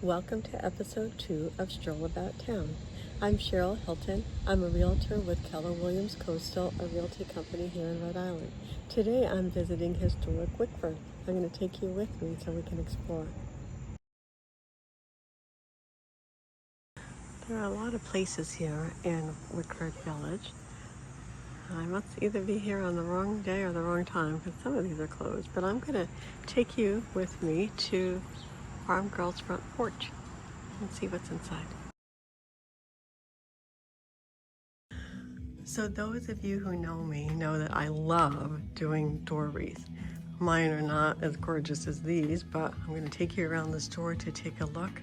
Welcome to episode 2 of Stroll About Town. I'm Cheryl Hilton. I'm a realtor with Keller Williams Coastal, a realty company here in Rhode Island. Today I'm visiting historic Wickford. I'm going to take you with me so we can explore. There are a lot of places here in Wickford Village. I must either be here on the wrong day or the wrong time because some of these are closed, but I'm going to take you with me to Farm Girl's front porch and see what's inside. So those of you who know me know that I love doing door wreaths. Mine are not as gorgeous as these, but I'm going to take you around the store to take a look.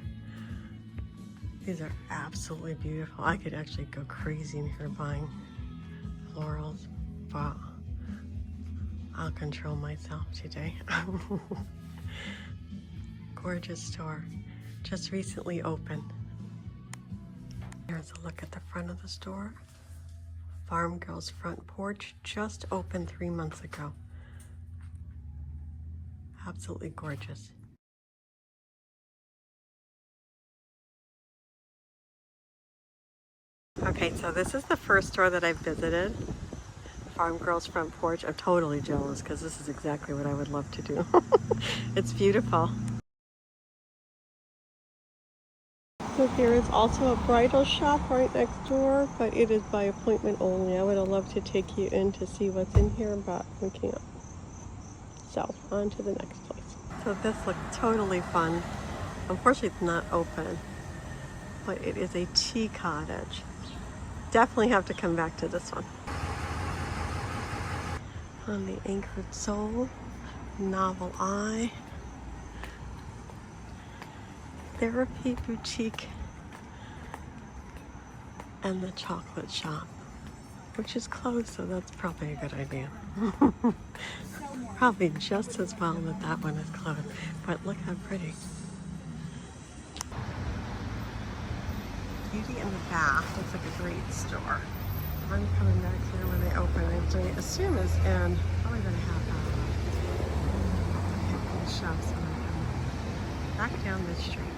These are absolutely beautiful. I could actually go crazy in here buying florals, but I'll control myself today. Gorgeous store, just recently opened. Here's a look at the front of the store. Farm Girl's front porch just opened 3 months ago. Absolutely gorgeous. Okay, so this is the first store that I've visited. Farm Girl's front porch. I'm totally jealous because this is exactly what I would love to do. It's beautiful. So there is also a bridal shop right next door, but it is by appointment only. I would have loved to take you in to see what's in here, but we can't. So, on to the next place. So this looks totally fun. Unfortunately, it's not open, but it is a tea cottage. Definitely have to come back to this one. On the Anchored Soul, Novel Eye, Therapy Boutique, and the Chocolate Shop, which is closed, so that's probably a good idea. Probably just as well that that one is closed, but look how pretty. Beauty in the Bath looks like a great store. I'm coming back here when they open. I assume is in, probably going to have these shops when I come back down this street.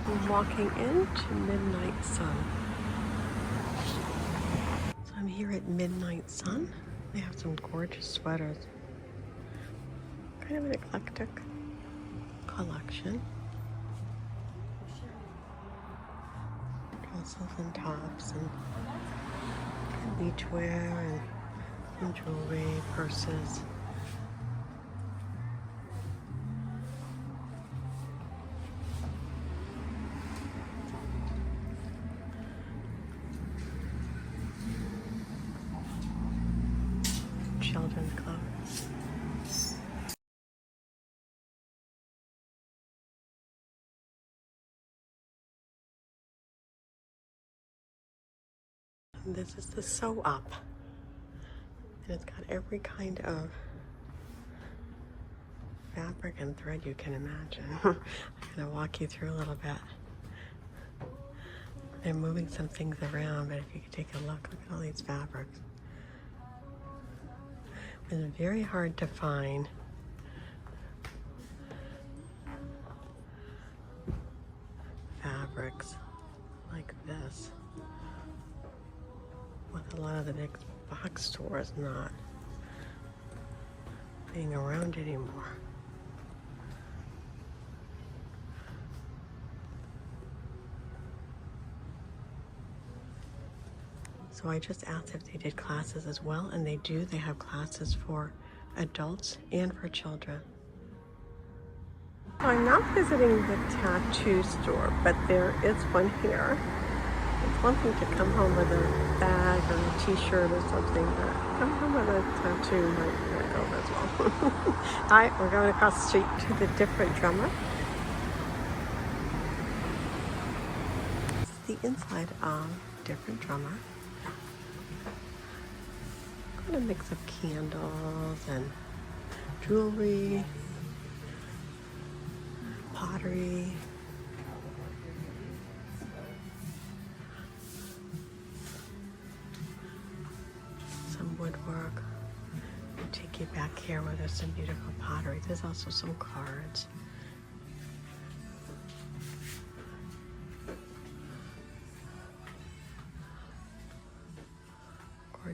I'm walking into Midnight Sun. So I'm here at Midnight Sun. They have some gorgeous sweaters. Kind of an eclectic collection. Dresses and tops and beachwear and jewelry, purses. Children's clothes. And this is the Sew Up. And it's got every kind of fabric and thread you can imagine. I'm gonna walk you through a little bit. They're moving some things around, but if you could take a look at all these fabrics. It's very hard to find fabrics like this with a lot of the big box stores not being around anymore. So I just asked if they did classes as well, and they do. They have classes for adults and for children. So I'm not visiting the tattoo store, but there is one here. It's one thing to come home with a bag or a t-shirt or something, but come home with a tattoo might go as well. All right, we're going across the street to the Different Drummer. This is the inside of Different Drummer. Got a mix of candles and jewelry, pottery. Some woodwork. I'll take you back here where there's some beautiful pottery. There's also some cards.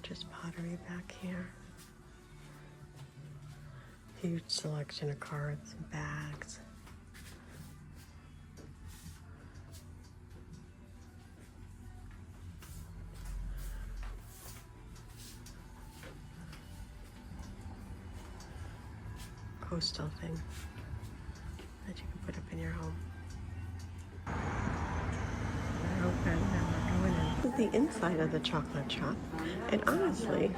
gorgeous pottery back here. Huge selection of cards and bags. Coastal thing that you can put up in your home. This is the inside of the chocolate shop, and honestly,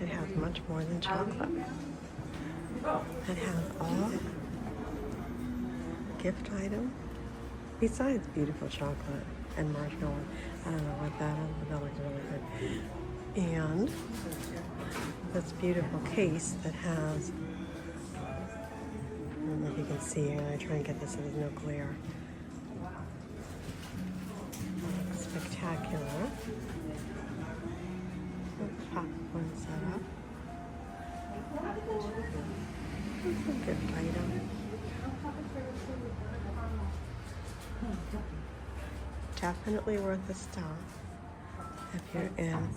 it has much more than chocolate. It has all gift items, besides beautiful chocolate and marshmallow. I don't know what that is, but that looks really good. And this beautiful case that has, I don't know if you can see, I'm going to try and get this so there's no glare. Spectacular. Popcorn setup. It's a gift item. Definitely worth a stop if you're in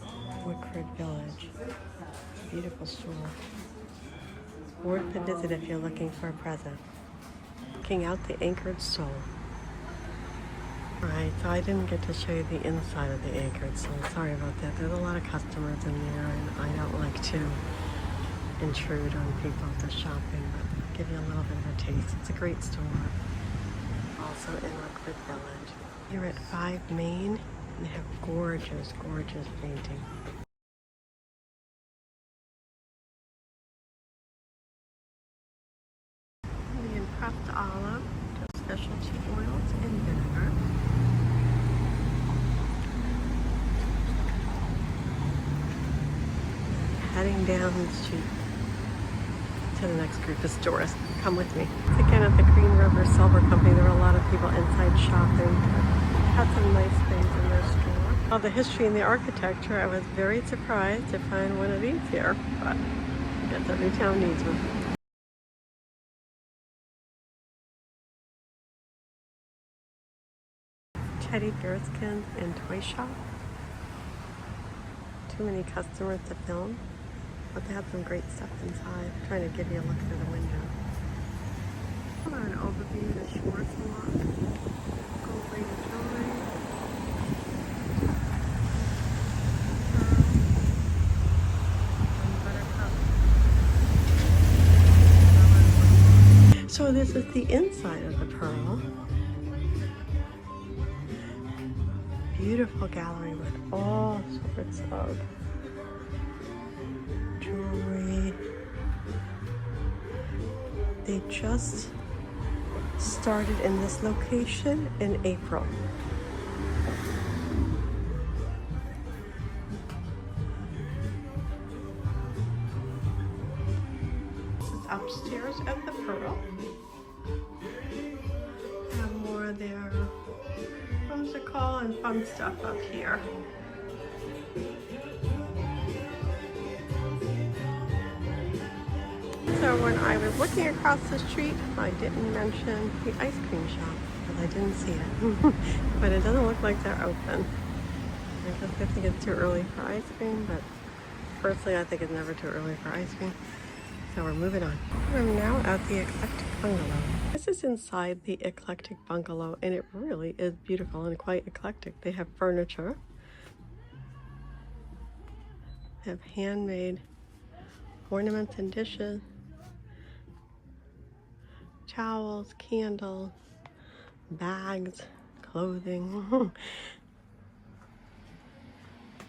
Wickford Village. It's a beautiful store. Worth a visit if you're looking for a present. Checking out the Anchored Stroll. Alright, so I didn't get to show you the inside of the Anchored Stroll. Sorry about that. There's a lot of customers in there, and I don't like to intrude on people that's shopping, but give you a little bit of a taste. It's a great store. Also in Wickford Village. Here at 5 Main, and they have gorgeous, gorgeous painting. The pressed olive, just specialty oils and vinegar. Heading down the street to the next group of stores. Come with me. Again, at the Green River Silver Company, there are a lot of people inside shopping. Had some nice things in their store. All the history and the architecture, I was very surprised to find one of these here, but I guess every town needs one. Teddy bearskin and toy shop. Too many customers to film, but they have some great stuff inside. I'm trying to give you a look through the window. An overview of the shore salon. Gold plated jewelry. So this is the inside of the Pearl. Beautiful gallery with all sorts of jewelry. They just started in this location in April. This is upstairs at the Pearl. Have more of their whimsical and fun stuff up here. So when I was looking across the street, I didn't mention the ice cream shop because I didn't see it. But it doesn't look like they're open. I guess I think it's too early for ice cream, but personally I think it's never too early for ice cream. So we're moving on. We're now at the Eclectic Bungalow. This is inside the Eclectic Bungalow, and it really is beautiful and quite eclectic. They have furniture. They have handmade ornaments and dishes. Towels, candles, bags, clothing,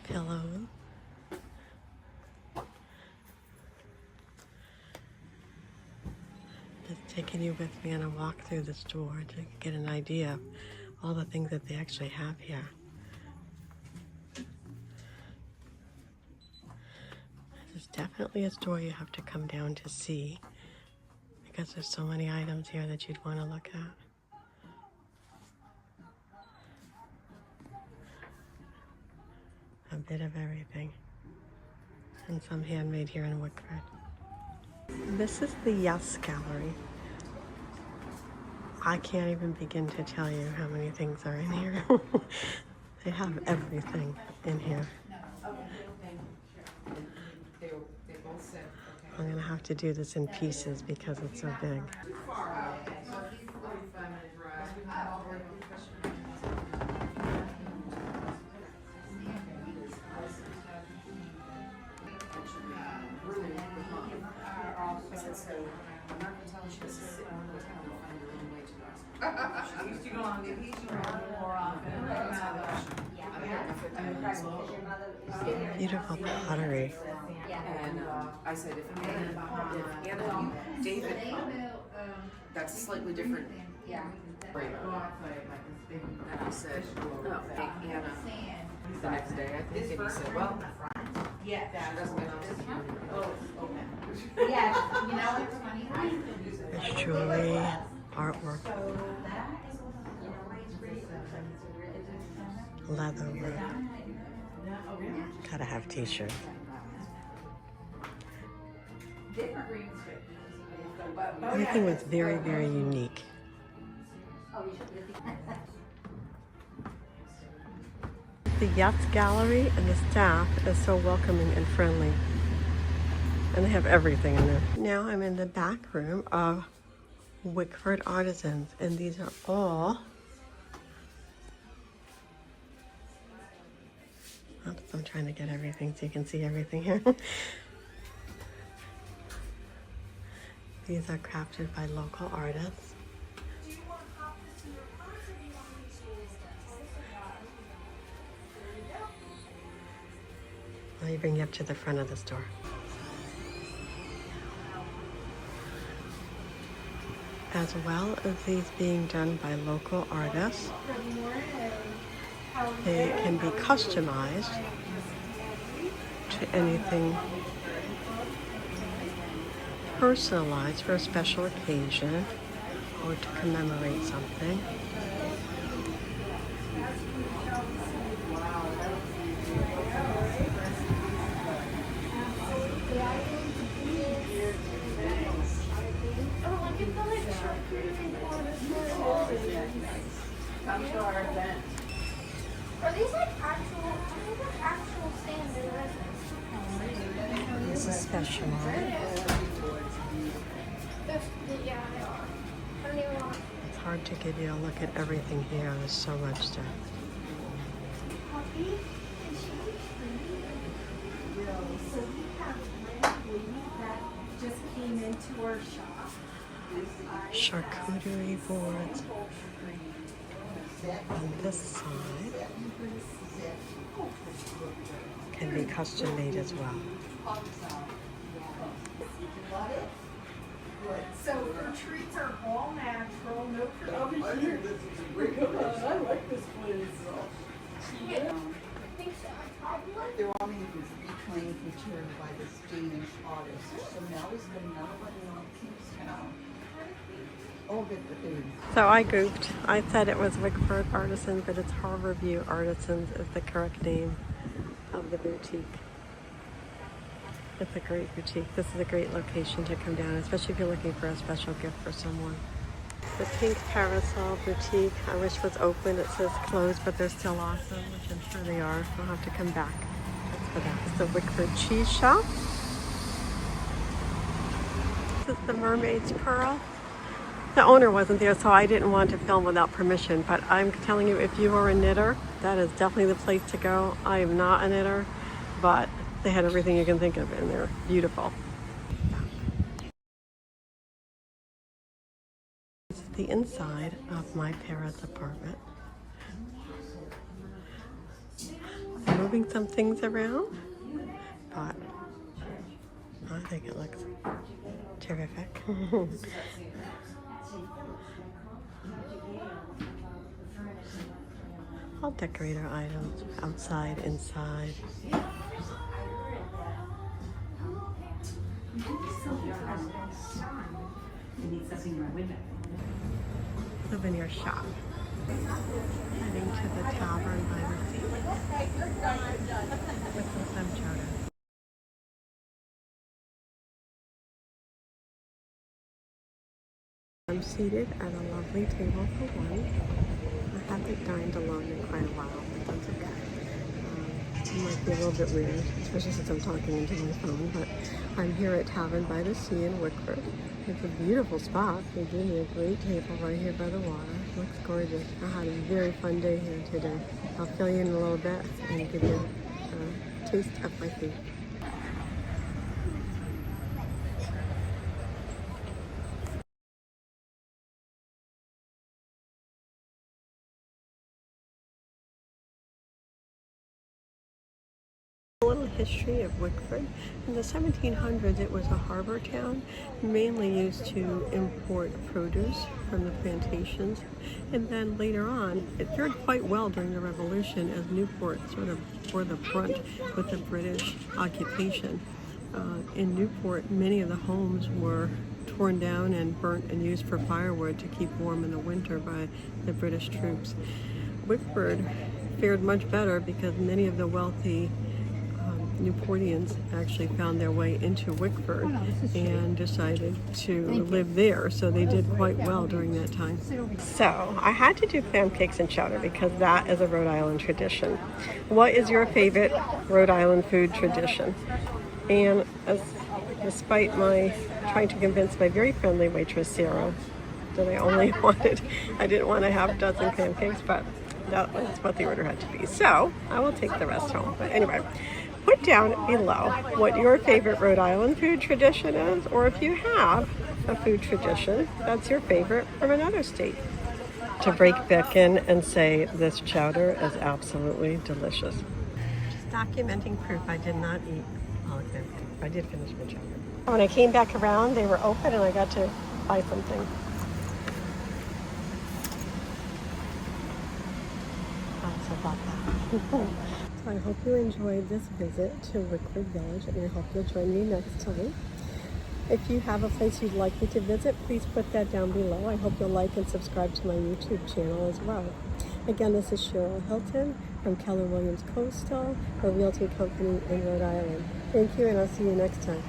pillows. Just taking you with me on a walk through the store to get an idea of all the things that they actually have here. This is definitely a store you have to come down to see, because there's so many items here that you'd want to look at. A bit of everything. And some handmade here in Wickford. This is the Yes Gallery. I can't even begin to tell you how many things are in here. They have everything in here. I'm gonna have to do this in pieces because it's so big. She used to go on vacation more often. Beautiful pottery. And I said, if Anna, David, that's slightly different. Right. And I said, no, take Anna the next day, I think, and he said, well, she doesn't get on. Yeah, you know what's funny? There's jewelry, artwork, leather work. Gotta have t-shirts. Everything was very, very unique. The Yachts Gallery and the staff is so welcoming and friendly. And they have everything in there. Now I'm in the back room of Wickford Artisans, and these are all, oops, I'm trying to get everything so you can see everything here. These are crafted by local artists. Let me bring you up to the front of the store. As well as these being done by local artists, they can be customized to anything personalized for a special occasion or to commemorate something. Come to our event. Are these like actual standard residents? This is special art. Yeah, I don't even know. It's hard to give you a look at everything here. There's so much stuff. So we have lamprey that just came into our shop. Charcuterie boards on this side can be custom made as well. So her treats are all natural, no production. I like this place. I think so. They're all made with reclaimed material by this Danish artist. So now is another one in Kingstown. All good things. So I goofed. I said it was Wickford Artisans, but it's Harborview Artisans is the correct name of the boutique. It's a great boutique. This is a great location to come down, especially if you're looking for a special gift for someone. The Pink Parasol Boutique, I wish was open. It says closed, but they're still awesome, which I'm sure they are. We'll have to come back. That's for that. It's the Wickford Cheese Shop. This is the Mermaid's Pearl. The owner wasn't there, so I didn't want to film without permission, but I'm telling you, if you are a knitter, that is definitely the place to go. I am not a knitter, but they had everything you can think of, and they're beautiful. This is the inside of my parents' apartment. I'm moving some things around, but I think it looks terrific. All decorator items, outside, inside. Souvenir shop. Heading to the tavern by the sea with some clam chowder. I'm seated at a lovely table for one. I haven't dined alone in quite a while, but that's okay. might be a little bit weird, especially since I'm talking into my phone, but I'm here at Tavern by the Sea in Wickford. It's a beautiful spot. They gave me a great table right here by the water. It looks gorgeous. I had a very fun day here today. I'll fill you in a little bit and give you a taste of my food. A little history of Wickford. In the 1700s, it was a harbor town, mainly used to import produce from the plantations. And then later on, it fared quite well during the Revolution as Newport sort of bore the brunt with the British occupation. In Newport, many of the homes were torn down and burnt and used for firewood to keep warm in the winter by the British troops. Wickford fared much better because many of the wealthy Newportians actually found their way into Wickford and decided to live there, so they did quite well during that time. So I had to do clam cakes and chowder because that is a Rhode Island tradition. What is your favorite Rhode Island food tradition? And despite my trying to convince my very friendly waitress Sarah that I didn't want to have a dozen clam cakes, but that was what the order had to be. So I will take the rest home. But anyway, put down below what your favorite Rhode Island food tradition is, or if you have a food tradition that's your favorite from another state. To break back in and say this chowder is absolutely delicious. Just documenting proof I did not eat all of them. I did finish my chowder. When I came back around, they were open and I got to buy something. So about that. So I hope you enjoyed this visit to Wickford Village, and I hope you'll join me next time. If you have a place you'd like me to visit, please put that down below. I hope you'll like and subscribe to my YouTube channel as well. Again, this is Cheryl Hilton from Keller Williams Coastal, a realty company in Rhode Island. Thank you, and I'll see you next time.